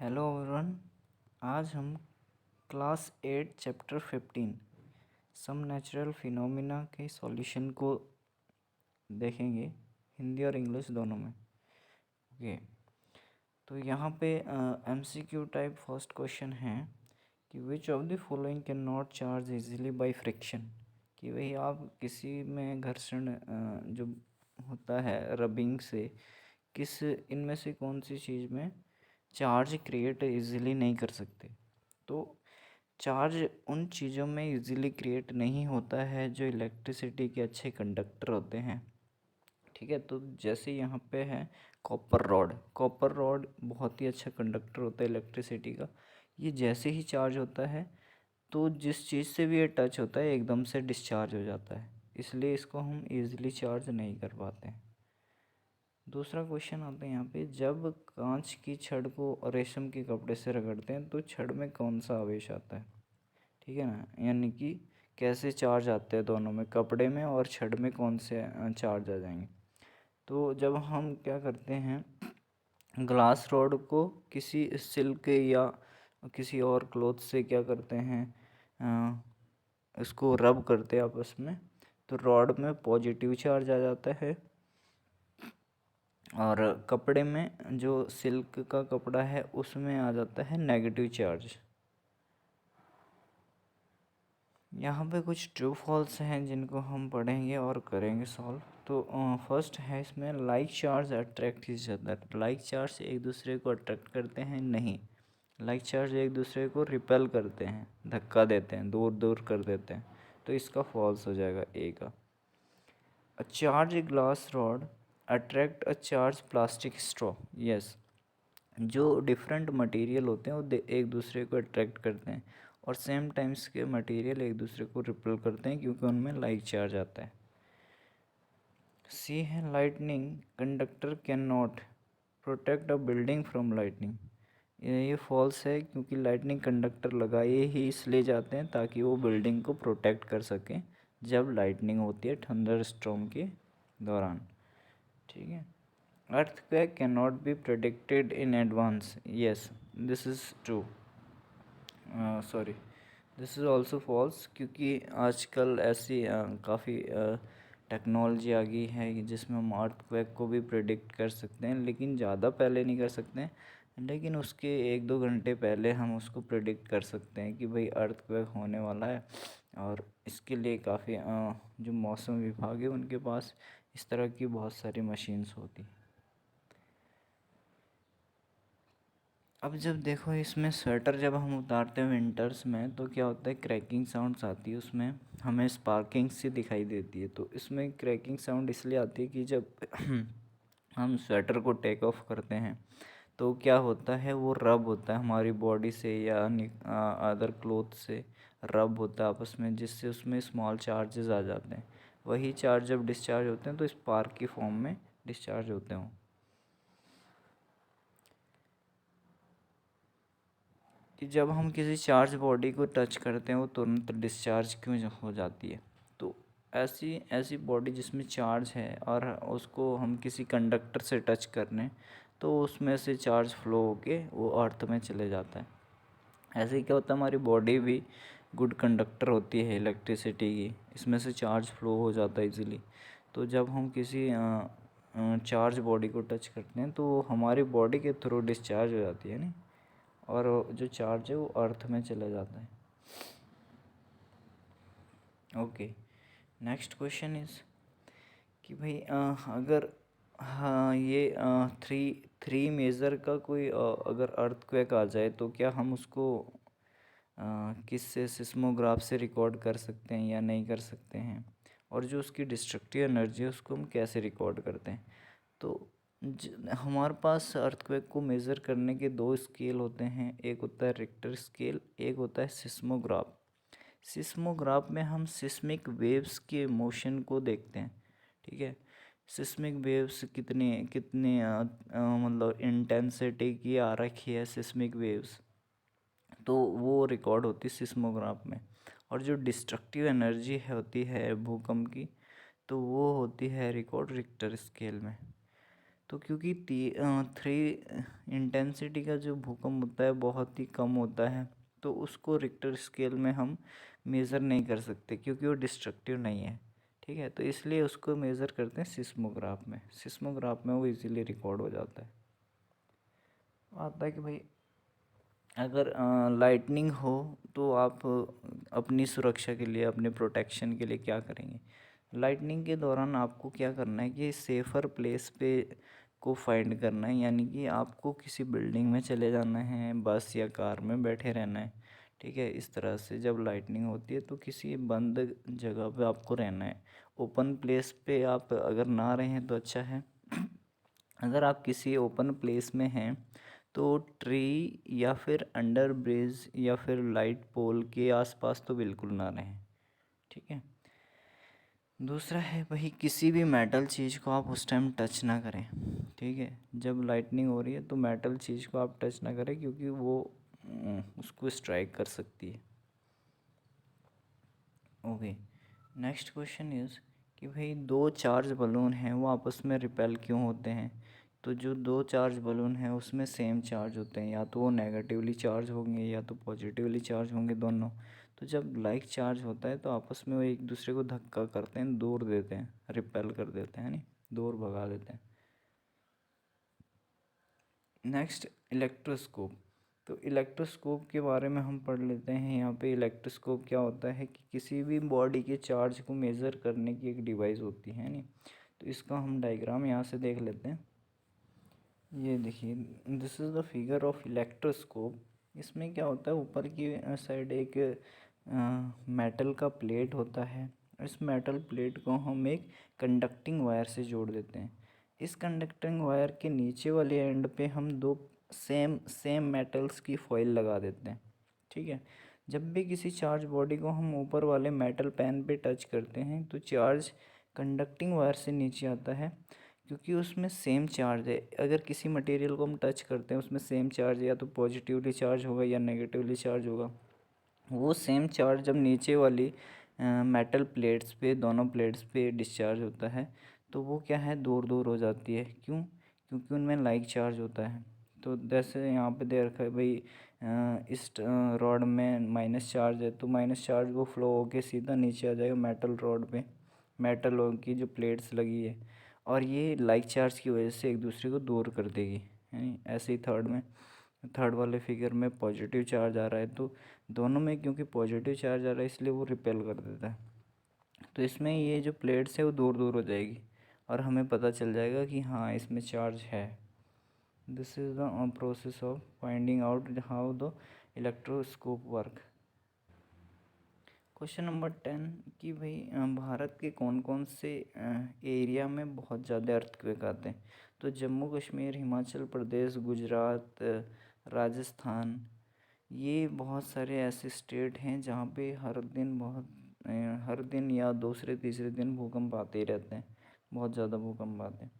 Hello everyone. आज हम class 8 chapter 15 some natural phenomena के सॉल्यूशन को देखेंगे, हिंदी और इंग्लिश दोनों में। ओके, तो यहाँ पे एमसीक्यू टाइप फर्स्ट क्वेश्चन है कि which of the following can not charge easily by friction. कि भाई आप किसी में घर्षण जो होता है रबिंग से, किस इनमें से कौन सी चीज़ में चार्ज क्रिएट इजीली नहीं कर सकते। तो चार्ज उन चीज़ों में इजीली क्रिएट नहीं होता है जो इलेक्ट्रिसिटी के अच्छे कंडक्टर होते हैं। ठीक है, तो जैसे यहाँ पे है कॉपर रॉड बहुत ही अच्छा कंडक्टर होता है इलेक्ट्रिसिटी का। ये जैसे ही चार्ज होता है तो जिस चीज़ से भी ये टच होता है एकदम से डिस्चार्ज हो जाता है, इसलिए इसको हम इजीली चार्ज नहीं कर पाते हैं। दूसरा क्वेश्चन आता है यहाँ पे, जब कांच की छड़ को रेशम के कपड़े से रगड़ते हैं तो छड़ में कौन सा आवेश आता है। ठीक है ना, यानी कि कैसे चार्ज आते हैं दोनों में, कपड़े में और छड़ में कौन से चार्ज आ जाएंगे। तो जब हम क्या करते हैं, ग्लास रॉड को किसी सिल्क या किसी और क्लॉथ से क्या करते हैं, इसको रब करते हैं आपस में, तो रॉड में पॉजिटिव चार्ज आ जाता है और कपड़े में जो सिल्क का कपड़ा है उसमें आ जाता है नेगेटिव चार्ज। यहाँ पे कुछ ट्रू फॉल्स हैं जिनको हम पढ़ेंगे और करेंगे सॉल्व। तो फर्स्ट है इसमें, like charge attract each other. Like charge एक दूसरे को अट्रैक्ट करते हैं, नहीं। लाइक चार्ज एक दूसरे को रिपेल करते हैं, धक्का देते हैं, दूर दूर कर देते हैं। तो इसका फॉल्स हो जाएगा ए का। A charge glass rod attract a charge plastic straw. Yes, जो डिफरेंट मटेरियल होते हैं वो एक दूसरे को अट्रैक्ट करते हैं और सेम टाइम्स के मटेरियल एक दूसरे को रिपेल करते हैं क्योंकि उनमें लाइक चार्ज आता है। सी है, lightning conductor can not protect a building from lightning. ये फॉल्स है क्योंकि लाइटनिंग कंडक्टर लगाए ही इसलिए जाते हैं ताकि वो बिल्डिंग को प्रोटेक्ट कर सकें जब लाइटनिंग होती है थंडर स्टॉर्म के दौरान। ठीक है, earthquake cannot be predicted in advance. Yes, this is true. Sorry, this is also false क्योंकि आजकल ऐसी काफ़ी टेक्नोलॉजी आ गई है जिसमें हम अर्थक्वेक को भी प्रेडिक्ट कर सकते हैं, लेकिन ज़्यादा पहले नहीं कर सकते हैं, लेकिन उसके 1-2 घंटे पहले हम उसको प्रेडिक्ट कर सकते हैं कि भाई अर्थक्वेक होने वाला है। और इसके लिए काफ़ी जो मौसम विभाग है उनके पास इस तरह की बहुत सारी मशीन्स होती। अब जब देखो इसमें स्वेटर जब हम उतारते हैं विंटर्स में तो क्या होता है, क्रैकिंग साउंड्स आती है, उसमें हमें स्पार्किंग सी दिखाई देती है। तो इसमें क्रैकिंग साउंड इसलिए आती है कि जब हम स्वेटर को टेक ऑफ करते हैं तो क्या होता है, वो रब होता है हमारी बॉडी से या अदर क्लोथ से रब होता है आपस में, जिससे उसमें स्मॉल चार्जेस आ जाते हैं। वही चार्ज जब डिस्चार्ज होते हैं तो स्पार्क की फॉर्म में डिस्चार्ज होते हैं। कि जब हम किसी चार्ज बॉडी को टच करते हैं वो तुरंत डिस्चार्ज क्यों हो जाती है। तो ऐसी ऐसी बॉडी जिसमें चार्ज है और उसको हम किसी कंडक्टर से टच कर लें तो उसमें से चार्ज फ्लो होके वो अर्थ में चले जाता है। ऐसे ही क्या होता है, हमारी बॉडी भी गुड कंडक्टर होती है इलेक्ट्रिसिटी की, इसमें से चार्ज फ्लो हो जाता है इजीली। तो जब हम किसी चार्ज बॉडी को टच करते हैं तो वो हमारी बॉडी के थ्रू डिस्चार्ज हो जाती है नहीं, और जो चार्ज है वो अर्थ में चला जाता है। ओके, नेक्स्ट क्वेश्चन इज कि भाई अगर हाँ ये थ्री थ्री मेज़र का कोई अगर अर्थक्वेक आ जाए तो क्या हम उसको किससे, सिस्मोग्राफ से रिकॉर्ड कर सकते हैं या नहीं कर सकते हैं, और जो उसकी डिस्ट्रक्टिव एनर्जी है उसको हम कैसे रिकॉर्ड करते हैं। तो हमारे पास अर्थक्वेक को मेज़र करने के 2 स्केल होते हैं, एक होता है रिक्टर स्केल, एक होता है सिस्मोग्राफ। सिस्मोग्राफ में हम सिस्मिक वेव्स के मोशन को देखते हैं। ठीक है, सिस्मिक वेव्स कितने कितने मतलब इंटेंसिटी की आ रखी है सिस्मिक वेव्स, तो वो रिकॉर्ड होती है सिस्मोग्राफ में। और जो डिस्ट्रक्टिव एनर्जी होती है भूकंप की, तो वो होती है रिकॉर्ड रिक्टर स्केल में। तो क्योंकि 3 इंटेंसिटी का जो भूकंप होता है बहुत ही कम होता है, तो उसको रिक्टर स्केल में हम मेज़र नहीं कर सकते क्योंकि वो डिस्ट्रक्टिव नहीं है। ठीक है, तो इसलिए उसको मेज़र करते हैं सिस्मोग्राफ में। सिस्मोग्राफ में वो इजीली रिकॉर्ड हो जाता है। आता है कि भाई अगर लाइटनिंग हो तो आप अपनी सुरक्षा के लिए, अपने प्रोटेक्शन के लिए क्या करेंगे। लाइटनिंग के दौरान आपको क्या करना है कि सेफ़र प्लेस पे को फाइंड करना है, यानी कि आपको किसी बिल्डिंग में चले जाना है, बस या कार में बैठे रहना है। ठीक है, इस तरह से जब लाइटनिंग होती है तो किसी बंद जगह पे आपको रहना है। ओपन प्लेस पे आप अगर ना रहें तो अच्छा है। अगर आप किसी ओपन प्लेस में हैं तो ट्री या फिर अंडर ब्रिज या फिर लाइट पोल के आसपास तो बिल्कुल ना रहें। ठीक है, दूसरा है भाई किसी भी मेटल चीज़ को आप उस टाइम टच ना करें। ठीक है, जब लाइटनिंग हो रही है तो मेटल चीज़ को आप टच ना करें क्योंकि वो उसको स्ट्राइक कर सकती है। ओके, नेक्स्ट क्वेश्चन इज़ कि भाई दो चार्ज बलून हैं वो आपस में रिपेल क्यों होते हैं। तो जो दो चार्ज बलून हैं उसमें सेम चार्ज होते हैं, या तो वो नेगेटिवली चार्ज होंगे या तो पॉजिटिवली चार्ज होंगे, दोनों। तो जब लाइक चार्ज होता है तो आपस में वो एक दूसरे को धक्का करते हैं, दूर देते हैं, रिपेल कर देते हैं, नहीं दूर भगा देते हैं। Next, electroscope. तो इलेक्ट्रोस्कोप के बारे में हम पढ़ लेते हैं। यहाँ पे इलेक्ट्रोस्कोप क्या होता है कि किसी भी बॉडी के चार्ज को मेज़र करने की एक डिवाइस होती है, नहीं। तो इसका हम डायग्राम यहाँ से देख लेते हैं। ये देखिए, this is the figure of electroscope. इसमें क्या होता है, ऊपर की साइड एक मेटल का प्लेट होता है। इस मेटल प्लेट को हम एक कंडक्टिंग वायर से जोड़ देते हैं। इस कंडक्टिंग वायर के नीचे वाले एंड पे हम दो सेम सेम मेटल्स की फॉइल लगा देते हैं। ठीक है, जब भी किसी चार्ज बॉडी को हम ऊपर वाले मेटल पैन पे टच करते हैं तो चार्ज कंडक्टिंग वायर से नीचे आता है, क्योंकि उसमें सेम चार्ज है। अगर किसी मटेरियल को हम टच करते हैं उसमें सेम चार्ज या तो पॉजिटिवली चार्ज होगा या नेगेटिवली चार्ज होगा। वो सेम चार्ज जब नीचे वाली मेटल प्लेट्स पे, दोनों प्लेट्स पे डिस्चार्ज होता है तो वो क्या है, दूर दूर हो जाती है। क्यों? क्योंकि उनमें लाइक चार्ज होता है। तो जैसे यहाँ पे दे रखा है भाई, इस रॉड में माइनस चार्ज है तो माइनस चार्ज वो फ्लो होके सीधा नीचे आ जाएगा मेटल रॉड पे, मेटल की जो प्लेट्स लगी है, और ये लाइक चार्ज की वजह से एक दूसरे को दूर कर देगी, है। ऐसे ही थर्ड वाले फिगर में पॉजिटिव चार्ज आ रहा है तो दोनों में क्योंकि पॉजिटिव चार्ज आ रहा है इसलिए वो रिपेल कर देता है। तो इसमें ये जो प्लेट्स है वो दूर दूर हो जाएगी और हमें पता चल जाएगा कि हाँ इसमें चार्ज है। This is the process of finding out how the electroscope work. Question number 10 कि भाई भारत के कौन कौन से एरिया में बहुत ज़्यादा अर्थक्वेक आते हैं। तो जम्मू कश्मीर, हिमाचल प्रदेश, गुजरात, राजस्थान, ये बहुत सारे ऐसे स्टेट हैं जहाँ पे हर दिन या दूसरे तीसरे दिन भूकंप आते ही रहते हैं, बहुत ज़्यादा भूकंप आते हैं।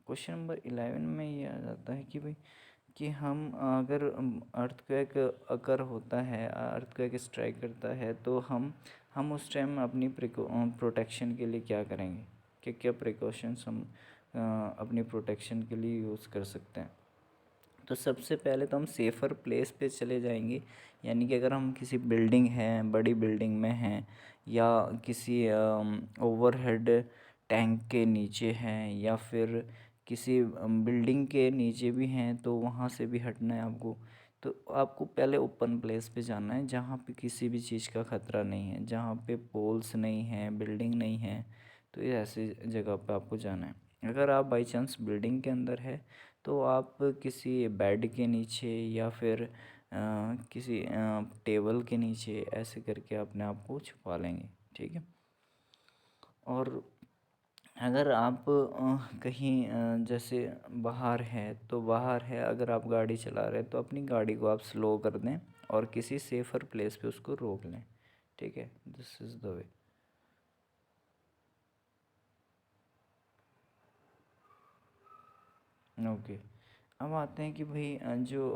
क्वेश्चन नंबर 11 में ये आ जाता है कि भाई कि हम अगर अर्थक्वेक अकर होता है, अर्थक्वेक स्ट्राइक करता है तो हम उस टाइम अपनी प्रोटेक्शन के लिए क्या करेंगे, क्या क्या प्रिकॉशंस हम अपनी प्रोटेक्शन के लिए यूज़ कर सकते हैं। तो सबसे पहले तो हम सेफ़र प्लेस पे चले जाएंगे, यानी कि अगर हम किसी बिल्डिंग है, बड़ी बिल्डिंग में हैं या किसी ओवरहेड टैंक के नीचे हैं या फिर किसी बिल्डिंग के नीचे भी हैं तो वहाँ से भी हटना है आपको। तो आपको पहले ओपन प्लेस पे जाना है जहाँ पे किसी भी चीज़ का ख़तरा नहीं है, जहाँ पे पोल्स नहीं हैं, बिल्डिंग नहीं है, तो ये ऐसी जगह पे आपको जाना है। अगर आप बाई चांस बिल्डिंग के अंदर है तो आप किसी बेड के नीचे या फिर किसी टेबल के नीचे ऐसे करके अपने आप को छुपा लेंगे। ठीक है, और अगर आप कहीं जैसे बाहर है तो बाहर है, अगर आप गाड़ी चला रहे हैं तो अपनी गाड़ी को आप स्लो कर दें और किसी सेफ़र प्लेस पे उसको रोक लें। ठीक है, this is the way. Okay, अब आते हैं कि भाई जो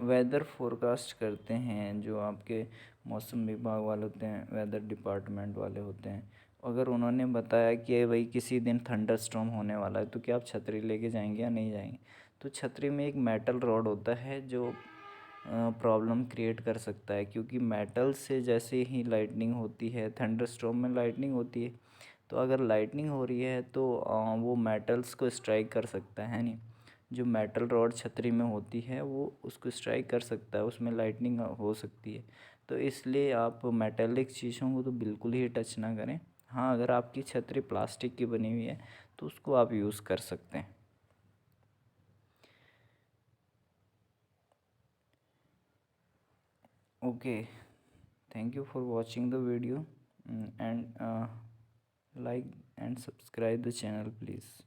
वेदर फोरकास्ट करते हैं, जो आपके मौसम विभाग वाले होते हैं, वेदर डिपार्टमेंट वाले होते हैं, अगर उन्होंने बताया कि भाई किसी दिन थंडर स्टॉर्म होने वाला है, तो क्या आप छतरी लेके जाएंगे या नहीं जाएंगे? तो छतरी में एक मेटल रॉड होता है जो प्रॉब्लम क्रिएट कर सकता है, क्योंकि मेटल से जैसे ही लाइटनिंग होती है, थंडर स्टॉर्म में लाइटनिंग होती है, तो अगर लाइटनिंग हो रही है तो वो मेटल्स को स्ट्राइक कर सकता है नहीं। जो मेटल रॉड छतरी में होती है वो उसको स्ट्राइक कर सकता है, उसमें लाइटनिंग हो सकती है। तो इसलिए आप मेटेलिक चीज़ों को तो बिल्कुल ही टच ना करें। हाँ, अगर आपकी छतरी प्लास्टिक की बनी हुई है तो उसको आप यूज़ कर सकते हैं। Okay, thank you for watching the video, and like and subscribe the channel please.